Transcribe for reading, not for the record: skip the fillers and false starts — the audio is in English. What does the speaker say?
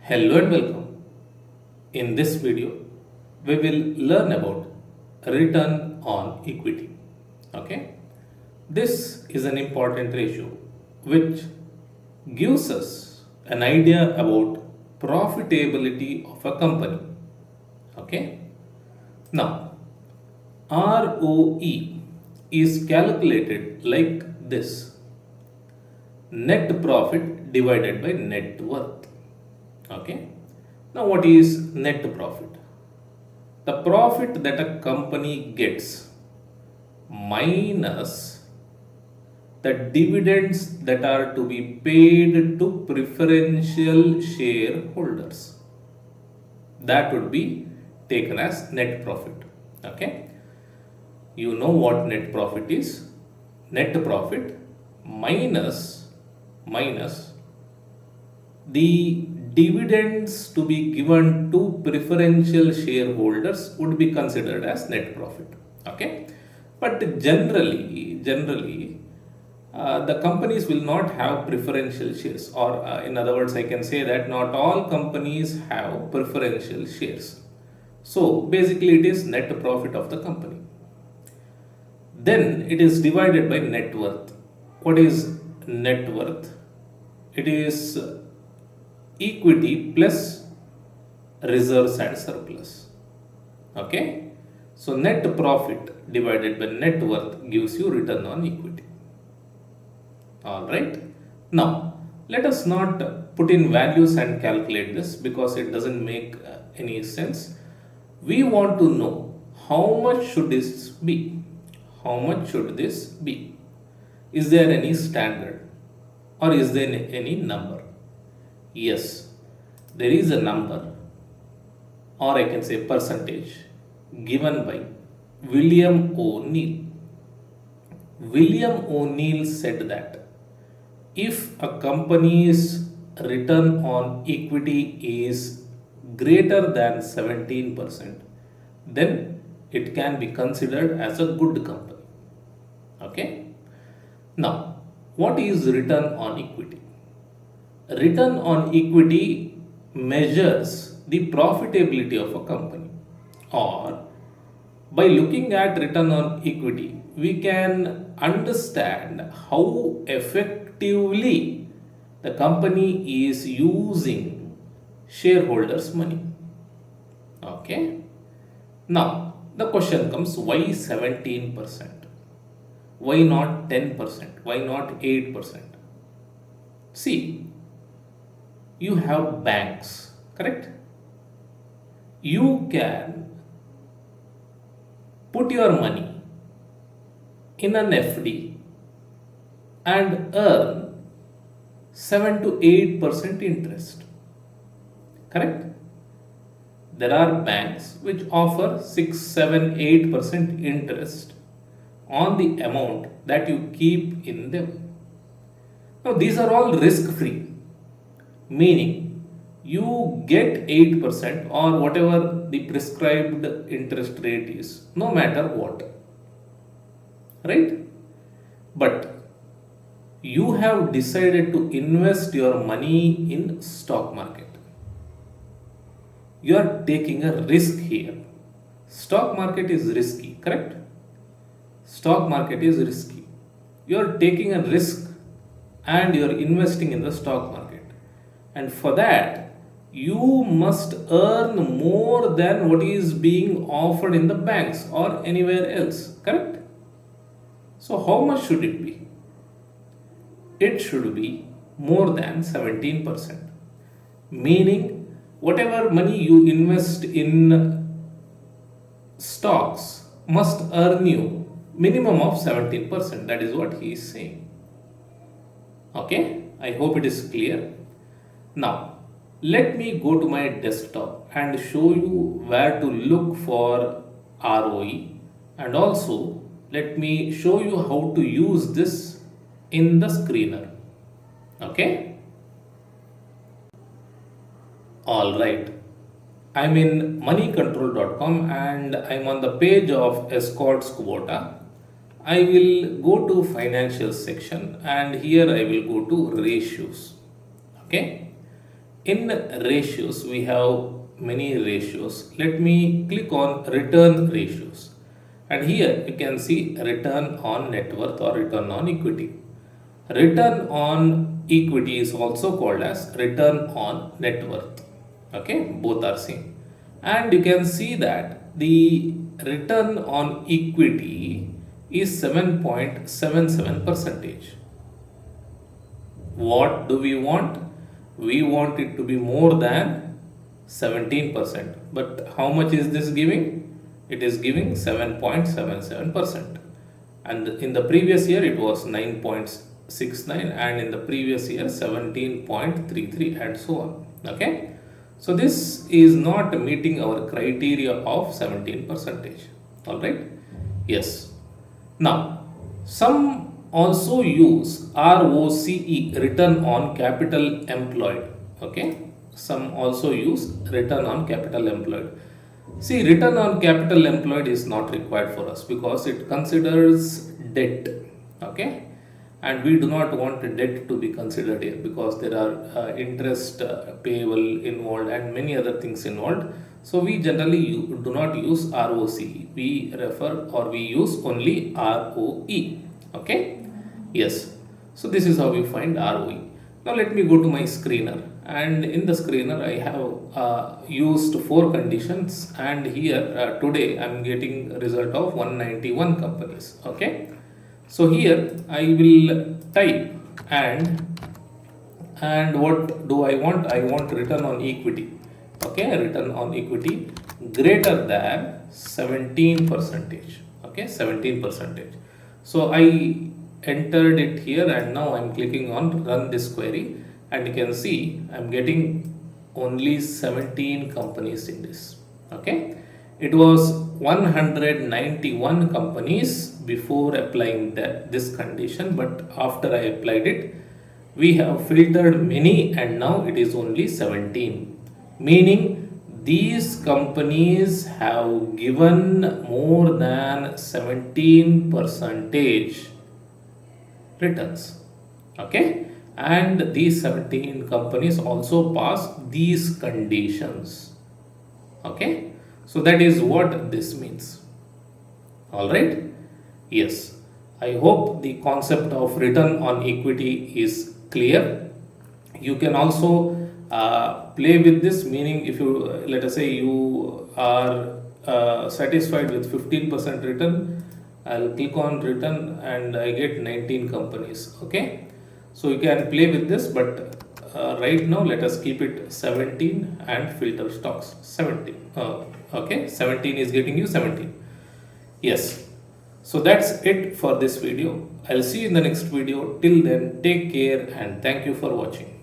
Hello and welcome. In this video, we will learn about return on equity. Okay, this is an important ratio which gives us an idea about profitability of a company. Okay, now ROE is calculated like this: net profit divided by net worth. Okay. Now, what is net profit? The profit that a company gets minus the dividends that are to be paid to preferential shareholders. That would be taken as net profit. Okay. You know what net profit is? Net profit minus the dividends to be given to preferential shareholders would be considered as net profit. Okay, but generally the companies will not have preferential shares, or in other words, I can say that not all companies have preferential shares. So basically it is net profit of the company. Then it is divided by net worth. What is net worth? It is equity plus reserves and surplus. Okay, so net profit divided by net worth gives you return on equity. All right, now let us not put in values and calculate this because it doesn't make any sense. We want to know how much should this be. How much should this be? Is there any standard or is there any number? Yes, there is a number, or I can say percentage, given by William O'Neill. William O'Neill said that if a company's return on equity is greater than 17%, then it can be considered as a good company. Okay. Now, what is return on equity? Return on equity measures the profitability of a company, or by looking at return on equity, we can understand how effectively the company is using shareholders' money. Okay. Now, the question comes, why 17%? Why not 10%? Why not 8%? See, you have banks, correct? You can put your money in an FD and earn 7 to 8% interest, correct? There are banks which offer 6, 7, 8% interest on the amount that you keep in them. Now, these are all risk free, meaning you get 8% or whatever the prescribed interest rate is, no matter what, right? But you have decided to invest your money in stock market. You are taking a risk here. Stock market is risky, correct? Stock market is risky. You are taking a risk and you are investing in the stock market. And for that, you must earn more than what is being offered in the banks or anywhere else, correct? So, how much should it be? It should be more than 17%. Meaning, whatever money you invest in stocks must earn you minimum of 17%. That is what he is saying. Okay, I hope it is clear. Now, let me go to my desktop and show you where to look for ROE, and also let me show you how to use this in the screener. Okay. All right. I'm in moneycontrol.com and I'm on the page of Escorts Kubota. I will go to financial section and here I will go to ratios. Okay. In ratios, we have many ratios. Let me click on return ratios. And here you can see return on net worth or return on equity. Return on equity is also called as return on net worth. Okay, both are same. And you can see that the return on equity is 7.77 percentage. What do we want? We want it to be more than 17%. But how much is this giving? It is giving 7.77%. And in the previous year it was 9.69, and in the previous year 17.33, and so on. Okay. So this is not meeting our criteria of 17%. All right. Yes. Now, some also use ROCE, return on capital employed. Okay, some also use return on capital employed. See, return on capital employed is not required for us because it considers debt. Okay, and we do not want debt to be considered here because there are interest payable involved and many other things involved. So we generally do not use ROCE. We refer or we use only ROE. Okay. Yes. So this is how we find ROE. Now let me go to my screener, and in the screener I have used 4 conditions, and here today I am getting a result of 191 companies. Okay. So here I will type and what do I want? I want return on equity. Okay, return on equity greater than 17%. Okay, 17%. So I entered it here, and now I'm clicking on run this query, and you can see I'm getting only 17 companies in this. Okay, it was 191 companies before applying this condition, but after I applied it, we have filtered many, and now it is only 17, meaning these companies have given more than 17 percentage returns. Okay, and these 17 companies also pass these conditions. Okay, so that is what this means. All right. Yes, I hope the concept of return on equity is clear. You can also play with this, meaning if you let us say you are satisfied with 15% return, I'll click on return and I get 19 companies. Okay, so you can play with this, but right now let us keep it 17 and filter stocks 17. Okay, 17 is getting you 17. Yes. So that's it for this video. I'll see you in the next video. Till then, take care and thank you for watching.